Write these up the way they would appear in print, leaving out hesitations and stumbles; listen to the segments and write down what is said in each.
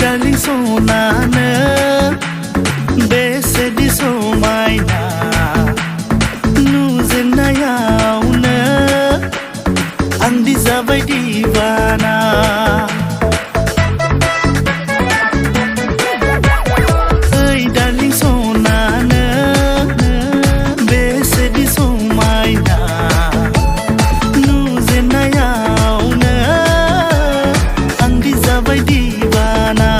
darling सनानो बेसेदि समायना नुजेननायावनो आंदि जाबाय दिवाना ओइ darling सनानो बेसेदि समायना नुजेननायावनो आंदि जाबाय दिवाना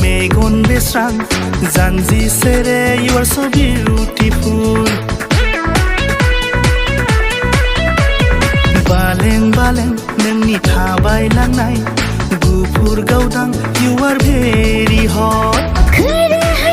मेगन बेस्रां जानजि सेरे you are so beautiful बालें बालें नोंनि थाबायलांनाय गुफुर गावदां you are very hot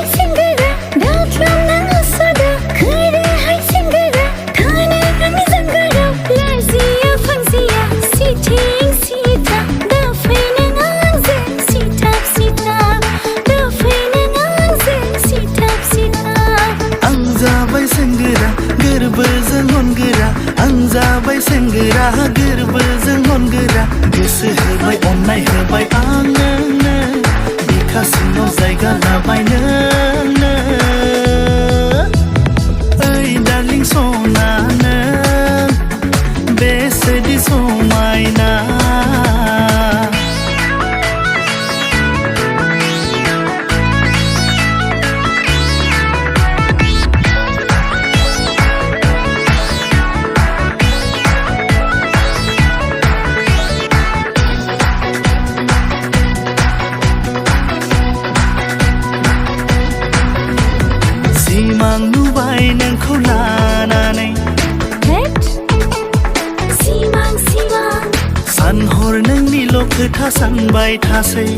गोरबोजों हनगोरा आं जाबाय सेंग्रा गोरबोजों हनगोरा गोसो होबाय अननाय होबाय आं नोंनो बिखा सिङाव जायगा लाबाय नोंनो ओइ darling सनानो बेसेदि समायना सिमां नुबाय नोंखौ लानानै सिमां सानहर नोंनिल' खोथा सानबाय थासै